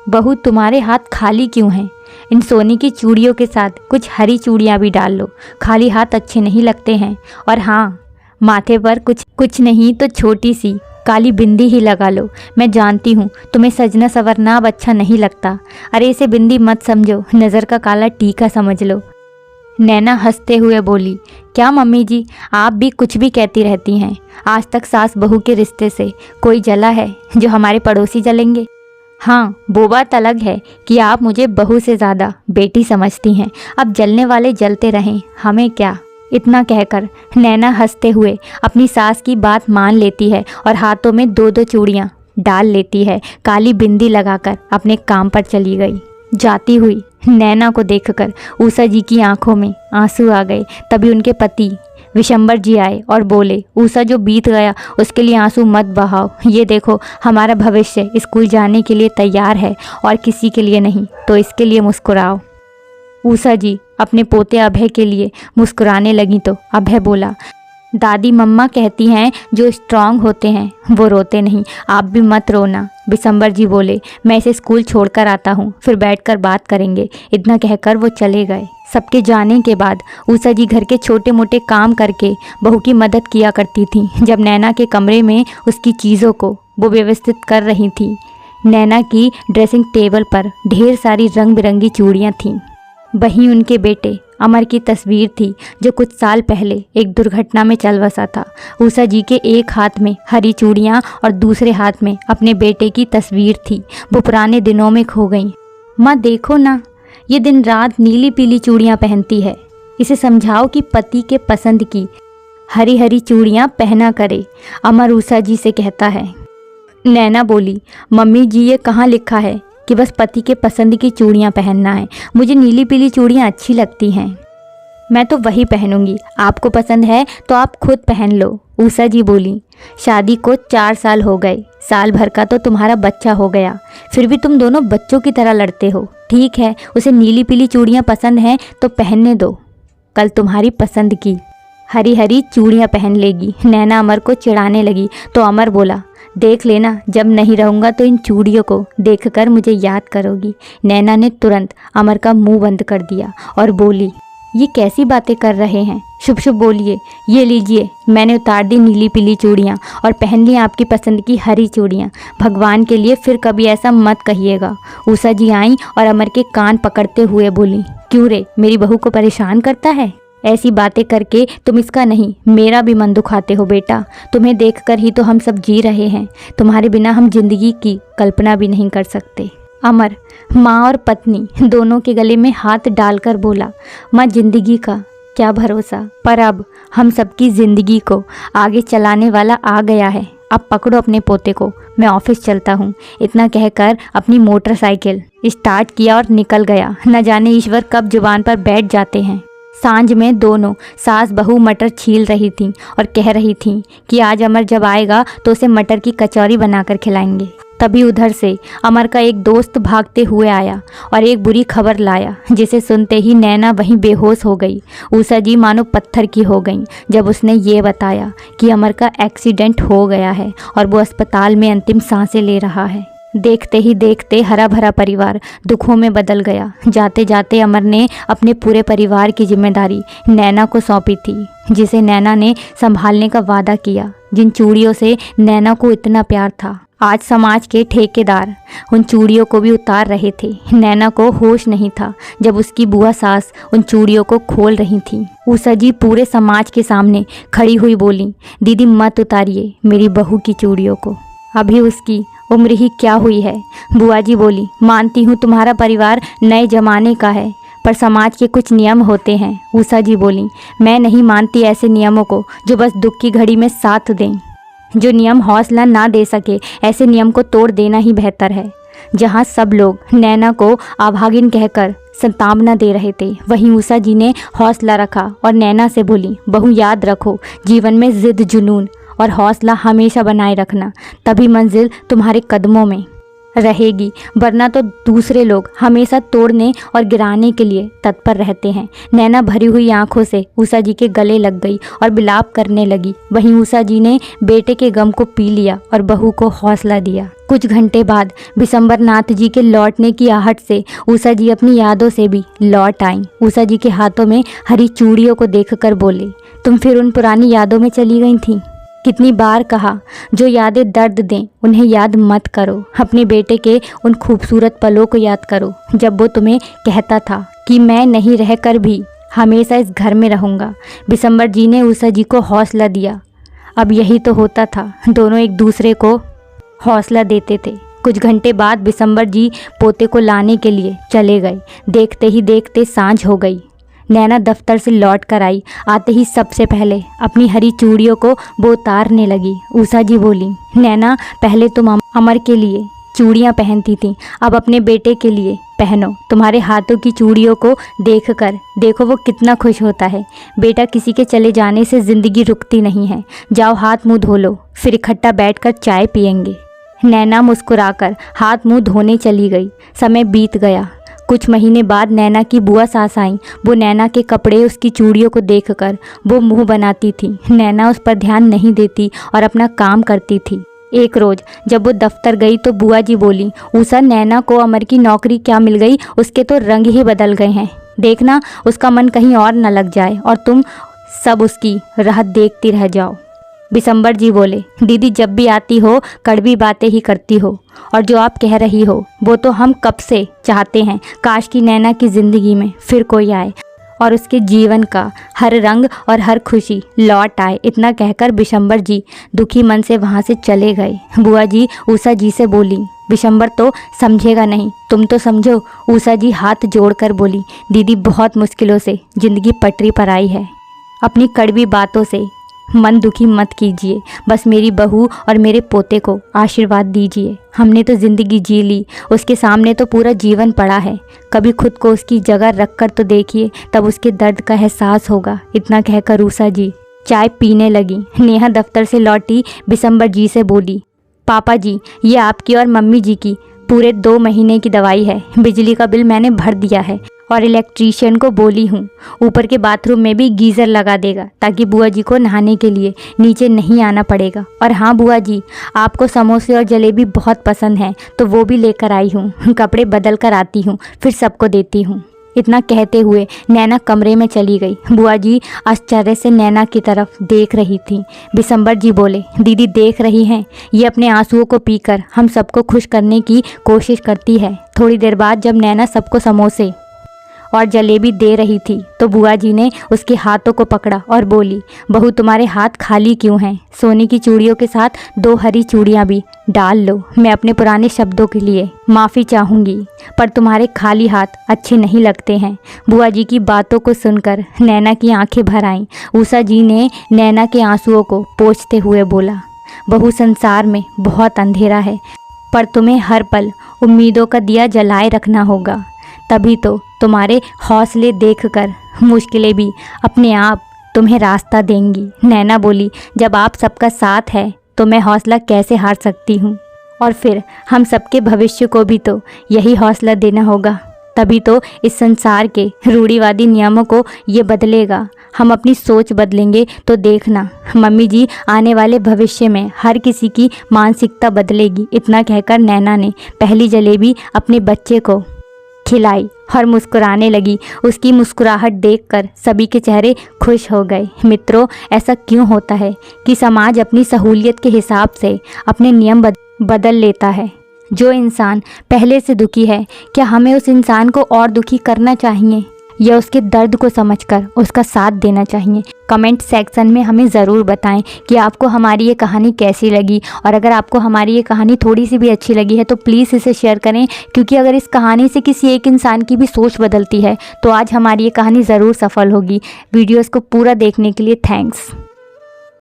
बहू तुम्हारे हाथ खाली क्यों हैं? इन सोने की चूड़ियों के साथ कुछ हरी चूड़ियाँ भी डाल लो, खाली हाथ अच्छे नहीं लगते हैं। और हाँ, माथे पर कुछ नहीं तो छोटी सी काली बिंदी ही लगा लो। मैं जानती हूँ तुम्हें सजना संवरना अब अच्छा नहीं लगता। अरे इसे बिंदी मत समझो, नज़र का काला टीका समझ लो। नैना हंसते हुए बोली, क्या मम्मी जी, आप भी कुछ भी कहती रहती हैं। आज तक सास बहू के रिश्ते से कोई जला है जो हमारे पड़ोसी जलेंगे? हाँ, वो बात अलग है कि आप मुझे बहू से ज़्यादा बेटी समझती हैं। अब जलने वाले जलते रहें, हमें क्या। इतना कहकर नैना हंसते हुए अपनी सास की बात मान लेती है और हाथों में 2-2 चूड़ियाँ डाल लेती है। काली बिंदी लगाकर अपने काम पर चली गई। जाती हुई नैना को देखकर उषा जी की आंखों में आंसू आ गए। तभी उनके पति विशंबर जी आए और बोले, उषा, जो बीत गया उसके लिए आंसू मत बहाओ। ये देखो, हमारा भविष्य स्कूल जाने के लिए तैयार है और किसी के लिए नहीं, तो इसके लिए मुस्कुराओ। उषा जी अपने पोते अभय के लिए मुस्कुराने लगी तो अभय बोला, दादी मम्मा कहती हैं जो स्ट्रांग होते हैं वो रोते नहीं, आप भी मत रोना। विशंबर जी बोले, मैं इसे स्कूल छोड़कर आता हूँ, फिर बैठकर बात करेंगे। इतना कहकर वो चले गए। सबके जाने के बाद उषा जी घर के छोटे मोटे काम करके बहू की मदद किया करती थी। जब नैना के कमरे में उसकी चीज़ों को वो व्यवस्थित कर रही थी, नैना की ड्रेसिंग टेबल पर ढेर सारी रंग बिरंगी चूड़ियाँ थीं। वहीं उनके बेटे अमर की तस्वीर थी जो कुछ साल पहले एक दुर्घटना में चल बसा था। उषा जी के एक हाथ में हरी चूड़ियाँ और दूसरे हाथ में अपने बेटे की तस्वीर थी। वो पुराने दिनों में खो गई। माँ देखो ना, ये दिन रात नीली पीली चूड़ियाँ पहनती है। इसे समझाओ कि पति के पसंद की हरी हरी चूड़ियाँ पहना करे, अमर उषा जी से कहता है। नैना बोली, मम्मी जी, ये कहाँ लिखा है कि बस पति के पसंद की चूड़ियाँ पहनना है? मुझे नीली पीली चूड़ियाँ अच्छी लगती हैं, मैं तो वही पहनूंगी। आपको पसंद है तो आप खुद पहन लो। उषा जी बोली, शादी को 4 साल हो गए, साल भर का तो तुम्हारा बच्चा हो गया, फिर भी तुम दोनों बच्चों की तरह लड़ते हो। ठीक है, उसे नीली पीली चूड़ियाँ पसंद हैं तो पहनने दो, कल तुम्हारी पसंद की हरी हरी चूड़ियाँ पहन लेगी। नैना अमर को चिढ़ाने लगी तो अमर बोला, देख लेना, जब नहीं रहूँगा तो इन चूड़ियों को देखकर मुझे याद करोगी। नैना ने तुरंत अमर का मुंह बंद कर दिया और बोली, ये कैसी बातें कर रहे हैं, शुभ शुभ बोलिए। ये लीजिए, मैंने उतार दी नीली पीली चूड़ियाँ और पहन ली आपकी पसंद की हरी चूड़ियाँ। भगवान के लिए फिर कभी ऐसा मत कहिएगा। उषा जी आई और अमर के कान पकड़ते हुए बोली, क्यों रे, मेरी बहू को परेशान करता है? ऐसी बातें करके तुम इसका नहीं मेरा भी मन दुखाते हो बेटा। तुम्हें देखकर ही तो हम सब जी रहे हैं, तुम्हारे बिना हम जिंदगी की कल्पना भी नहीं कर सकते। अमर माँ और पत्नी दोनों के गले में हाथ डालकर बोला, माँ, जिंदगी का क्या भरोसा, पर अब हम सबकी ज़िंदगी को आगे चलाने वाला आ गया है। अब पकड़ो अपने पोते को, मैं ऑफिस चलता हूँ। इतना कहकर अपनी मोटरसाइकिल स्टार्ट किया और निकल गया। न जाने ईश्वर कब जुबान पर बैठ जाते हैं। सांझ में दोनों सास बहू मटर छील रही थीं और कह रही थीं कि आज अमर जब आएगा तो उसे मटर की कचौरी बनाकर खिलाएंगे। तभी उधर से अमर का एक दोस्त भागते हुए आया और एक बुरी खबर लाया, जिसे सुनते ही नैना वहीं बेहोश हो गई। उषा जी मानो पत्थर की हो गई जब उसने ये बताया कि अमर का एक्सीडेंट हो गया है और वो अस्पताल में अंतिम सांसें ले रहा है। देखते ही देखते हरा भरा परिवार दुखों में बदल गया। जाते जाते अमर ने अपने पूरे परिवार की जिम्मेदारी नैना को सौंपी थी, जिसे नैना ने संभालने का वादा किया। जिन चूड़ियों से नैना को इतना प्यार था, आज समाज के ठेकेदार उन चूड़ियों को भी उतार रहे थे। नैना को होश नहीं था जब उसकी बुआ सास उन चूड़ियों को खोल रही थी। उषा जी पूरे समाज के सामने खड़ी हुई बोली, दीदी मत उतारिए मेरी बहू की चूड़ियों को, अभी उसकी उम्र ही क्या हुई है। बुआ जी बोली, मानती हूँ तुम्हारा परिवार नए जमाने का है, पर समाज के कुछ नियम होते हैं। उषा जी बोली, मैं नहीं मानती ऐसे नियमों को जो बस दुख की घड़ी में साथ दें। जो नियम हौसला ना दे सके, ऐसे नियम को तोड़ देना ही बेहतर है। जहाँ सब लोग नैना को अभागिन कहकर संतावना दे रहे थे, वहीं उषा जी ने हौसला रखा और नैना से बोली, बहू याद रखो, जीवन में जिद, जुनून और हौसला हमेशा बनाए रखना, तभी मंजिल तुम्हारे कदमों में। रहेगी, वरना तो दूसरे लोग हमेशा तोड़ने और गिराने के लिए तत्पर रहते हैं। नैना भरी हुई आंखों से उषा जी के गले लग गई और विलाप करने लगी। वहीं उषा जी ने बेटे के गम को पी लिया और बहू को हौसला दिया। कुछ घंटे बाद विशंबर नाथ जी के लौटने की आहट से उषा जी अपनी यादों से भी लौट आईं। उषा जी के हाथों में हरी चूड़ियों को देखकर बोले, तुम फिर उन पुरानी यादों में चली गई थी। कितनी बार कहा, जो यादें दर्द दें उन्हें याद मत करो। अपने बेटे के उन खूबसूरत पलों को याद करो जब वो तुम्हें कहता था कि मैं नहीं रहकर भी हमेशा इस घर में रहूँगा। विशंबर जी ने उषा जी को हौसला दिया। अब यही तो होता था, दोनों एक दूसरे को हौसला देते थे। कुछ घंटे बाद विशंबर जी पोते को लाने के लिए चले गए। देखते ही देखते सांझ हो गई। नैना दफ्तर से लौट कर आई। आते ही सबसे पहले अपनी हरी चूड़ियों को वो उतारने लगी। उषा जी बोली, नैना पहले तुम अमर के लिए चूड़ियाँ पहनती थी, अब अपने बेटे के लिए पहनो। तुम्हारे हाथों की चूड़ियों को देखो वो कितना खुश होता है। बेटा, किसी के चले जाने से ज़िंदगी रुकती नहीं है। जाओ हाथ मुँह धो लो, फिर इकट्ठा बैठकर चाय पियेंगे। नैना मुस्कुराकर हाथ मुँह धोने चली गई। समय बीत गया। कुछ महीने बाद नैना की बुआ सास आईं। वो नैना के कपड़े, उसकी चूड़ियों को देखकर वो मुंह बनाती थी। नैना उस पर ध्यान नहीं देती और अपना काम करती थी। एक रोज़ जब वो दफ्तर गई तो बुआ जी बोली, उषा, नैना को अमर की नौकरी क्या मिल गई, उसके तो रंग ही बदल गए हैं। देखना उसका मन कहीं और न लग जाए और तुम सब उसकी राह देखती रह जाओ। विशंबर जी बोले, दीदी जब भी आती हो कड़वी बातें ही करती हो, और जो आप कह रही हो वो तो हम कब से चाहते हैं। काश की नैना की ज़िंदगी में फिर कोई आए और उसके जीवन का हर रंग और हर खुशी लौट आए। इतना कहकर विशंबर जी दुखी मन से वहाँ से चले गए। बुआ जी उषा जी से बोली, विशंबर तो समझेगा नहीं, तुम तो समझो। उषा जी हाथ जोड़कर बोली, दीदी बहुत मुश्किलों से ज़िंदगी पटरी पर आई है। अपनी कड़वी बातों से मन दुखी मत कीजिए, बस मेरी बहू और मेरे पोते को आशीर्वाद दीजिए। हमने तो ज़िंदगी जी ली, उसके सामने तो पूरा जीवन पड़ा है। कभी खुद को उसकी जगह रख कर तो देखिए, तब उसके दर्द का एहसास होगा। इतना कहकर उषा जी चाय पीने लगी। नेहा दफ्तर से लौटी विशंबर जी से बोली, पापा जी, ये आपकी और मम्मी जी की पूरे 2 महीने की दवाई है। बिजली का बिल मैंने भर दिया है और इलेक्ट्रीशियन को बोली हूँ ऊपर के बाथरूम में भी गीज़र लगा देगा, ताकि बुआ जी को नहाने के लिए नीचे नहीं आना पड़ेगा। और हाँ बुआ जी, आपको समोसे और जलेबी बहुत पसंद हैं, तो वो भी लेकर आई हूँ। कपड़े बदल कर आती हूँ, फिर सबको देती हूँ। इतना कहते हुए नैना कमरे में चली गई। बुआ जी आश्चर्य से नैना की तरफ देख रही थी। विशंबर जी बोले, दीदी देख रही हैं, ये अपने आंसुओं को पीकर हम सबको खुश करने की कोशिश करती है। थोड़ी देर बाद जब नैना सबको समोसे और जलेबी दे रही थी तो बुआ जी ने उसके हाथों को पकड़ा और बोली, बहू तुम्हारे हाथ खाली क्यों हैं? सोने की चूड़ियों के साथ 2 हरी चूड़ियाँ भी डाल लो। मैं अपने पुराने शब्दों के लिए माफ़ी चाहूँगी, पर तुम्हारे खाली हाथ अच्छे नहीं लगते हैं। बुआ जी की बातों को सुनकर नैना की आंखें भर आईं। उषा जी ने नैना के आंसुओं को पोंछते हुए बोला, बहू संसार में बहुत अंधेरा है, पर तुम्हें हर पल उम्मीदों का दिया जलाए रखना होगा, तभी तो तुम्हारे हौसले देखकर मुश्किलें भी अपने आप तुम्हें रास्ता देंगी। नैना बोली, जब आप सबका साथ है तो मैं हौसला कैसे हार सकती हूँ, और फिर हम सबके भविष्य को भी तो यही हौसला देना होगा, तभी तो इस संसार के रूढ़िवादी नियमों को ये बदलेगा। हम अपनी सोच बदलेंगे तो देखना मम्मी जी, आने वाले भविष्य में हर किसी की मानसिकता बदलेगी। इतना कहकर नैना ने पहली जलेबी अपने बच्चे को खिलाई और मुस्कुराने लगी। उसकी मुस्कुराहट देखकर सभी के चेहरे खुश हो गए। मित्रों, ऐसा क्यों होता है कि समाज अपनी सहूलियत के हिसाब से अपने नियम बदल लेता है? जो इंसान पहले से दुखी है, क्या हमें उस इंसान को और दुखी करना चाहिए या उसके दर्द को समझकर उसका साथ देना चाहिए? कमेंट सेक्शन में हमें ज़रूर बताएं कि आपको हमारी ये कहानी कैसी लगी, और अगर आपको हमारी ये कहानी थोड़ी सी भी अच्छी लगी है तो प्लीज़ इसे शेयर करें, क्योंकि अगर इस कहानी से किसी एक इंसान की भी सोच बदलती है तो आज हमारी ये कहानी ज़रूर सफल होगी। वीडियोज़ को पूरा देखने के लिए थैंक्स।